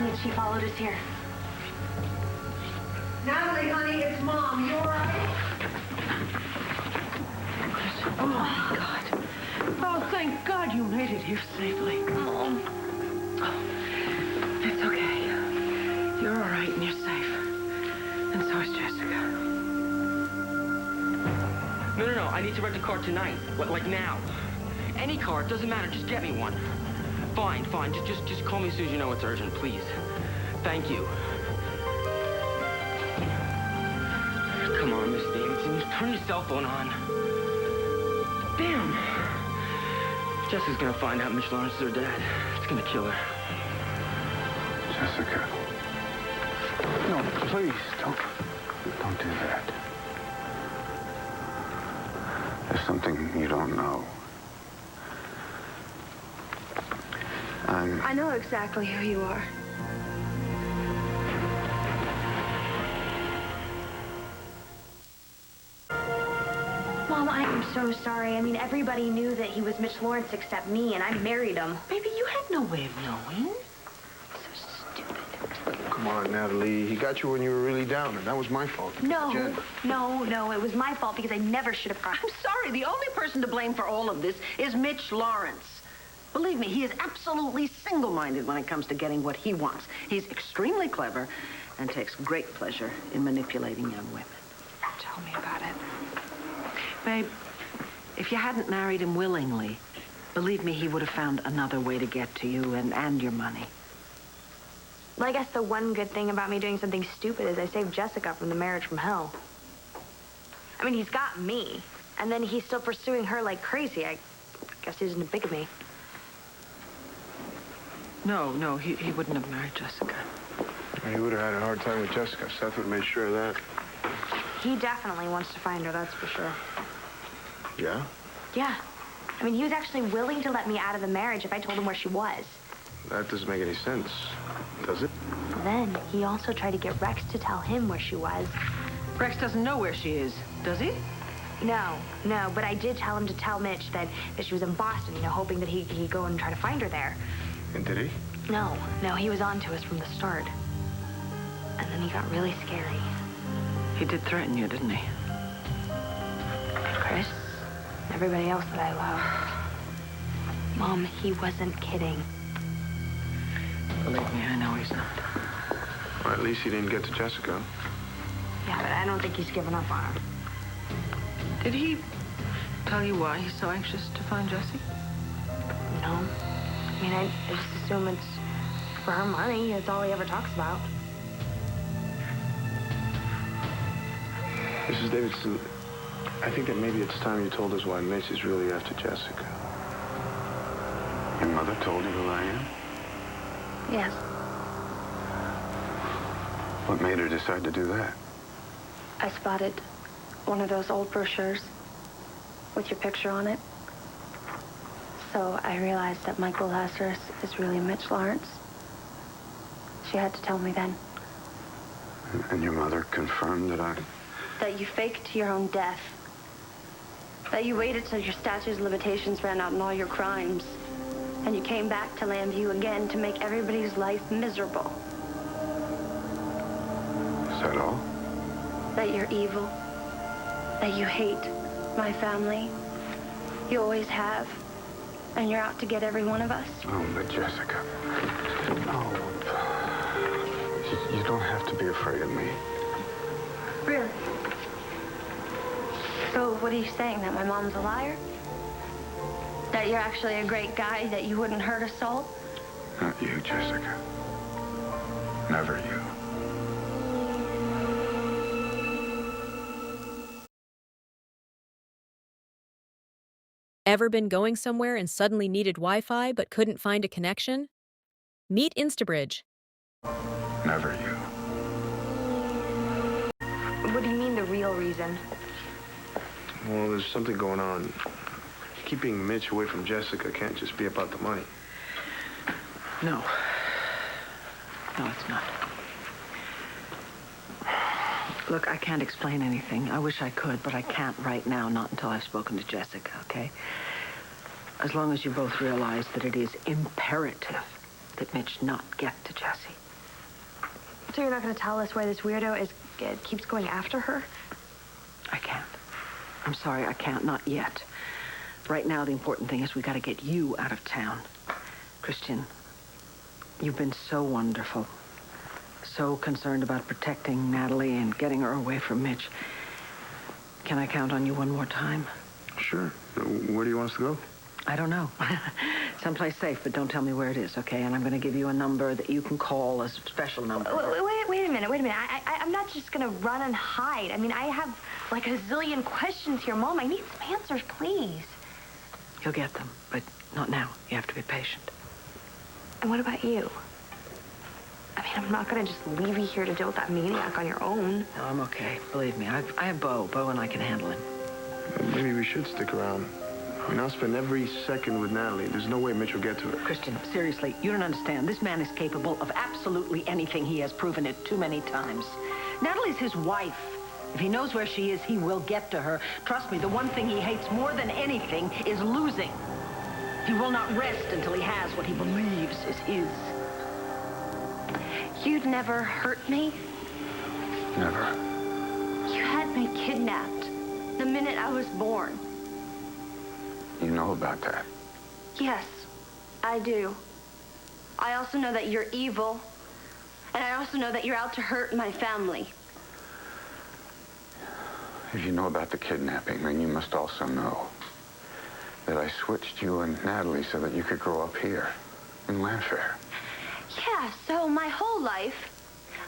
Mitch, she followed us here. Natalie, honey, it's Mom. You all right? Oh, my God. Oh, thank God you made it here safely. Mom. It's okay. You're all right and you're safe. And so is Jessica. No. I need to rent a car tonight. Like now. Any car, it doesn't matter. Just get me one. Fine. Just call me as soon as you know it's urgent, please. Thank you. Come on, Miss Davidson. Just turn your cell phone on. Damn. Jessica's gonna find out Mitch Lawrence is her dad. It's gonna kill her. Jessica. No, please, don't do that. There's something you don't know. I know exactly who you are. Mom, I am so sorry. I mean, everybody knew that he was Mitch Lawrence except me, and I married him. Baby, you had no way of knowing. So stupid. Come on, Natalie. He got you when you were really down, and that was my fault. No, Jen. no, it was my fault because I never should have gone. I'm sorry. The only person to blame for all of this is Mitch Lawrence. Believe me, he is absolutely single-minded when it comes to getting what he wants. He's extremely clever and takes great pleasure in manipulating young women. Tell me about it. Babe, if you hadn't married him willingly, believe me, he would have found another way to get to you and your money. Well, I guess the one good thing about me doing something stupid is I saved Jessica from the marriage from hell. I mean, he's got me, and then he's still pursuing her like crazy. I guess he's into bigamy. No, he wouldn't have married Jessica. He would have had a hard time with Jessica. Seth would have made sure of that. He definitely wants to find her, that's for sure. Yeah? Yeah. I mean, he was actually willing to let me out of the marriage if I told him where she was. That doesn't make any sense, does it? Then he also tried to get Rex to tell him where she was. Rex doesn't know where she is, does he? No, but I did tell him to tell Mitch that she was in Boston, hoping that he'd go and try to find her there. And did he? No, he was on to us from the start. And then he got really scary. He did threaten you, didn't he? Chris, everybody else that I love. Mom, he wasn't kidding. Believe me, I know he's not. Well, at least he didn't get to Jessica. Yeah, but I don't think he's given up on her. Did he tell you why he's so anxious to find Jessie? No. I mean, I just assume it's for her money. It's all he ever talks about. Mrs. Davidson, I think that maybe it's time you told us why Mitch is really after Jessica. Your mother told you who I am? Yes. What made her decide to do that? I spotted one of those old brochures with your picture on it. So I realized that Michael Lazarus is really Mitch Lawrence. She had to tell me then. And your mother confirmed that That you faked your own death. That you waited till your statute of limitations ran out on all your crimes. And you came back to Lambview again to make everybody's life miserable. Is that all? That you're evil. That you hate my family. You always have. And you're out to get every one of us. Oh, but Jessica. Oh. You don't have to be afraid of me. Really? So what are you saying, that my mom's a liar? That you're actually a great guy, that you wouldn't hurt a soul? Not you, Jessica. Never you. Ever been going somewhere and suddenly needed Wi-Fi but couldn't find a connection? Meet Instabridge. Never you. What do you mean, the real reason? Well, there's something going on. Keeping Mitch away from Jessica can't just be about the money. No. No, it's not. Look, I can't explain anything. I wish I could, but I can't right now, not until I've spoken to Jessica, okay? As long as you both realize that it is imperative that Mitch not get to Jessie. So you're not going to tell us why this weirdo keeps going after her? I can't. I'm sorry, I can't. Not yet. Right now, the important thing is we got to get you out of town. Cristian, you've been so wonderful. So concerned about protecting Natalie and getting her away from Mitch. Can I count on you one more time? Sure. Where do you want us to go? I don't know. Someplace safe, but don't tell me where it is, okay? And I'm going to give you a number that you can call, a special number. Wait a minute. I'm not just going to run and hide. I mean, I have like a zillion questions here. Mom, I need some answers, please. You'll get them, but not now. You have to be patient. And what about you? I mean, I'm not going to just leave you here to deal with that maniac on your own. No, I'm okay. Believe me, I have Bo. Bo and I can handle him. Maybe we should stick around. I mean, I'll spend every second with Natalie. There's no way Mitch will get to her. Cristian, seriously, you don't understand. This man is capable of absolutely anything. He has proven it too many times. Natalie's his wife. If he knows where she is, he will get to her. Trust me, the one thing he hates more than anything is losing. He will not rest until he has what he believes is his. You'd never hurt me? Never. You had me kidnapped the minute I was born. You know about that? Yes, I do. I also know that you're evil. And I also know that you're out to hurt my family. If you know about the kidnapping, then you must also know that I switched you and Natalie so that you could grow up here in Landfair. Yeah, so my whole life,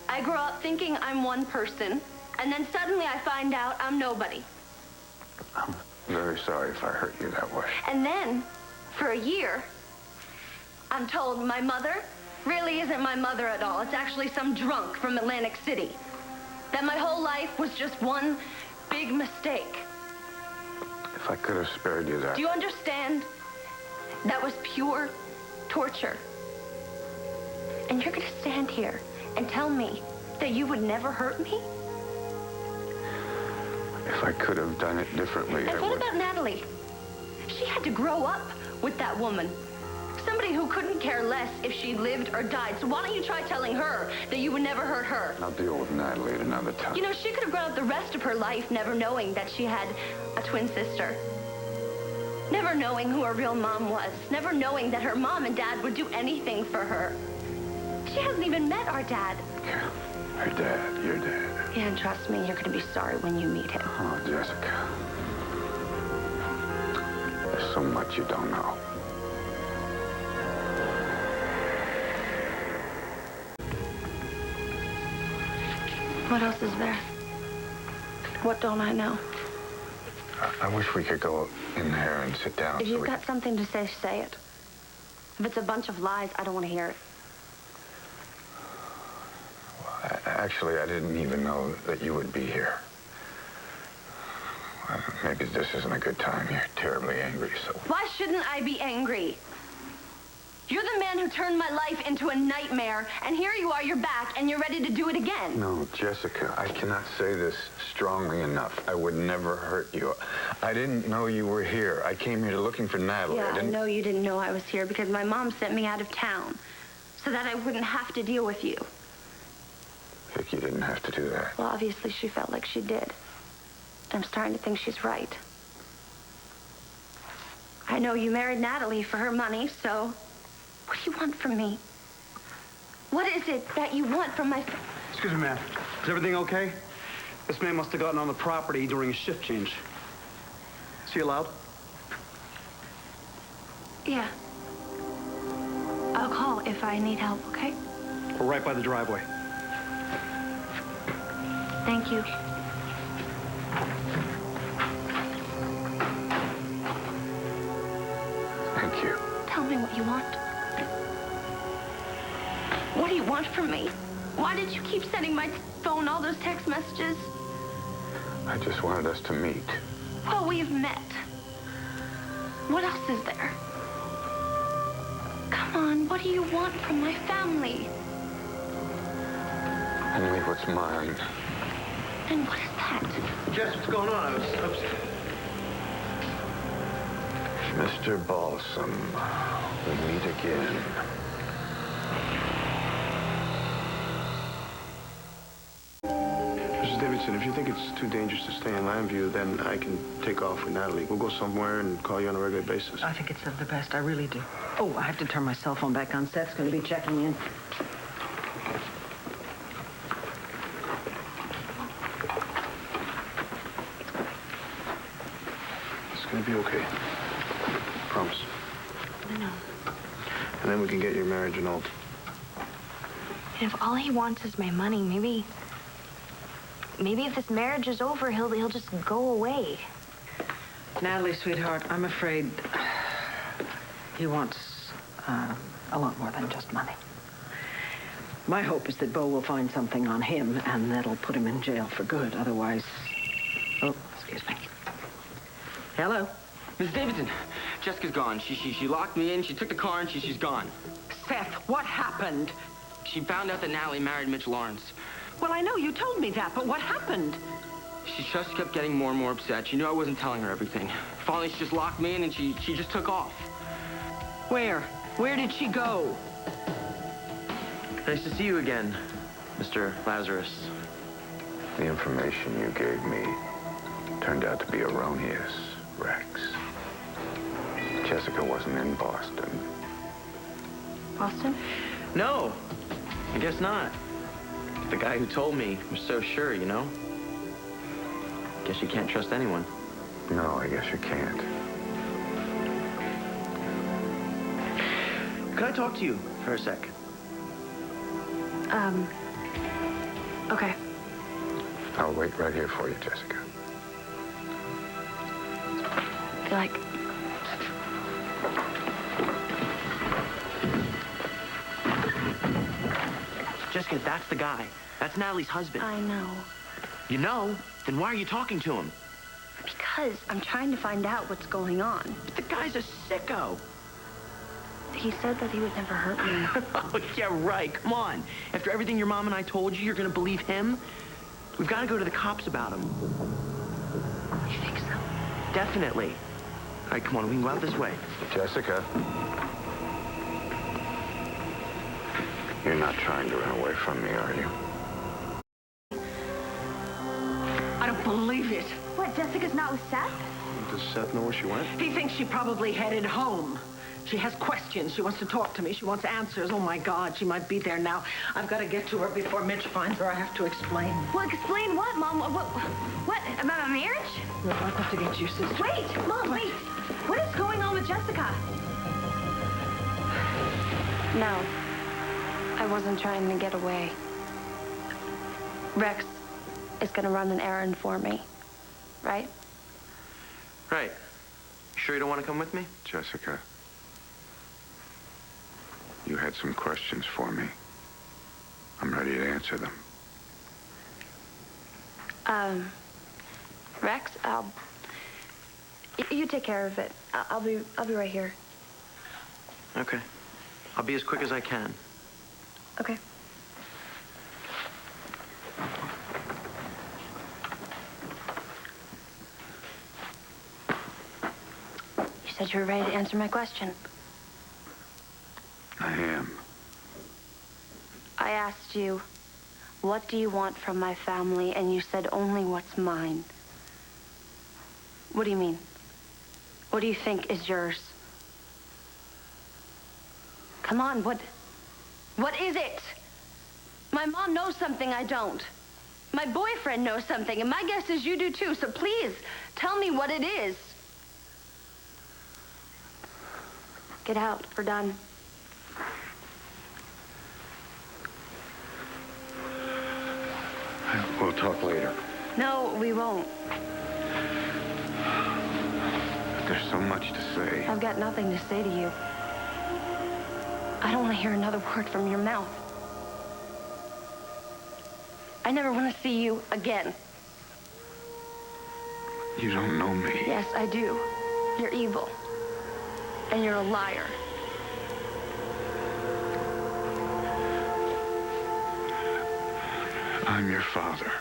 I grow up thinking I'm one person, and then suddenly I find out I'm nobody. I'm very sorry if I hurt you that way. And then, for a year, I'm told my mother really isn't my mother at all. It's actually some drunk from Atlantic City. That my whole life was just one big mistake. If I could have spared you that. Do you understand? That was pure torture. And you're gonna stand here and tell me that you would never hurt me? If I could have done it differently, And I what would. about Natalie? She had to grow up with that woman. Somebody who couldn't care less if she lived or died. So why don't you try telling her that you would never hurt her? I'll deal with Natalie at another time. You know, she could have grown up the rest of her life never knowing that she had a twin sister. Never knowing who her real mom was. Never knowing that her mom and dad would do anything for her. She hasn't even met our dad. Yeah, her dad, your dad. Yeah, and trust me, you're going to be sorry when you meet him. Oh, Jessica. There's so much you don't know. What else is there? What don't I know? I wish we could go in there and sit down. If you've got something to say, say it. If it's a bunch of lies, I don't want to hear it. Actually, I didn't even know that you would be here. Maybe this isn't a good time. You're terribly angry, so... Why shouldn't I be angry? You're the man who turned my life into a nightmare, and here you are, you're back, and you're ready to do it again. No, Jessica, I cannot say this strongly enough. I would never hurt you. I didn't know you were here. I came here looking for Natalie. Yeah, I know you didn't know I was here because my mom sent me out of town so that I wouldn't have to deal with you. Vicki didn't have to do that. Well, obviously she felt like she did. I'm starting to think she's right. I know you married Natalie for her money, so what do you want from me? What is it that you want from my... Excuse me, ma'am. Is everything okay? This man must have gotten on the property during a shift change. Is he allowed? Yeah. I'll call if I need help, okay? We're right by the driveway. Thank you. Thank you. Tell me what you want. What do you want from me? Why did you keep sending my phone all those text messages? I just wanted us to meet. Well, we've met. What else is there? Come on, what do you want from my family? Only what's mine. And what is that? Jess, what's going on? I was Mr. Balsam, we meet again. Listen, if you think it's too dangerous to stay in Lambview, then I can take off with Natalie. We'll go somewhere and call you on a regular basis. I think it's the best. I really do. Oh, I have to turn my cell phone back on. Seth's going to be checking in. It's going to be okay. Promise. I know. And then we can get your marriage annulled. And if all he wants is my money, maybe if this marriage is over, he'll just go away. Natalie, sweetheart, I'm afraid he wants a lot more than just money. My hope is that Bo will find something on him, and that'll put him in jail for good. Otherwise... Oh, excuse me. Hello? Miss Davidson, Jessica's gone. She locked me in, she took the car, and she's gone. Seth, what happened? She found out that Natalie married Mitch Lawrence. Well, I know you told me that, but what happened? She just kept getting more and more upset. She knew I wasn't telling her everything. Finally, she just locked me in, and she just took off. Where? Where did she go? Nice to see you again, Mr. Lazarus. The information you gave me turned out to be erroneous, Rex. Jessica wasn't in Boston. Boston? No, I guess not. The guy who told me was so sure, you know? Guess you can't trust anyone. No, I guess you can't. Could I talk to you for a sec? Okay. I'll wait right here for you, Jessica. I feel like... Jessica, that's the guy. That's Natalie's husband. I know. You know? Then why are you talking to him? Because I'm trying to find out what's going on. But the guy's a sicko. He said that he would never hurt me. Oh, yeah, right. Come on. After everything your mom and I told you, you're gonna believe him? We've got to go to the cops about him. You think so? Definitely. All right, come on. We can go out this way. Jessica. You're not trying to run away from me, are you? I don't believe it. What, Jessica's not with Seth? Does Seth know where she went? He thinks she probably headed home. She has questions. She wants to talk to me. She wants answers. Oh, my God, she might be there now. I've got to get to her before Mitch finds her. I have to explain. Well, explain what, Mom? What? About a marriage? Look, I'll have to get your sister. Wait, Mom, wait. What is going on with Jessica? No. I wasn't trying to get away. Rex is going to run an errand for me. Right? Right. You sure you don't want to come with me? Jessica, you had some questions for me. I'm ready to answer them. Rex, you take care of it. I'll be right here. Okay. I'll be as quick as I can. Okay. You said you were ready to answer my question. I am. I asked you, what do you want from my family? And you said only what's mine. What do you mean? What do you think is yours? Come on, what is it? My mom knows something I don't. My boyfriend knows something, and my guess is you do too, so please, tell me what it is. Get out, we're done. We'll talk later. No, we won't. There's so much to say. I've got nothing to say to you. I don't want to hear another word from your mouth. I never want to see you again. You don't know me. Yes, I do. You're evil. And you're a liar. I'm your father.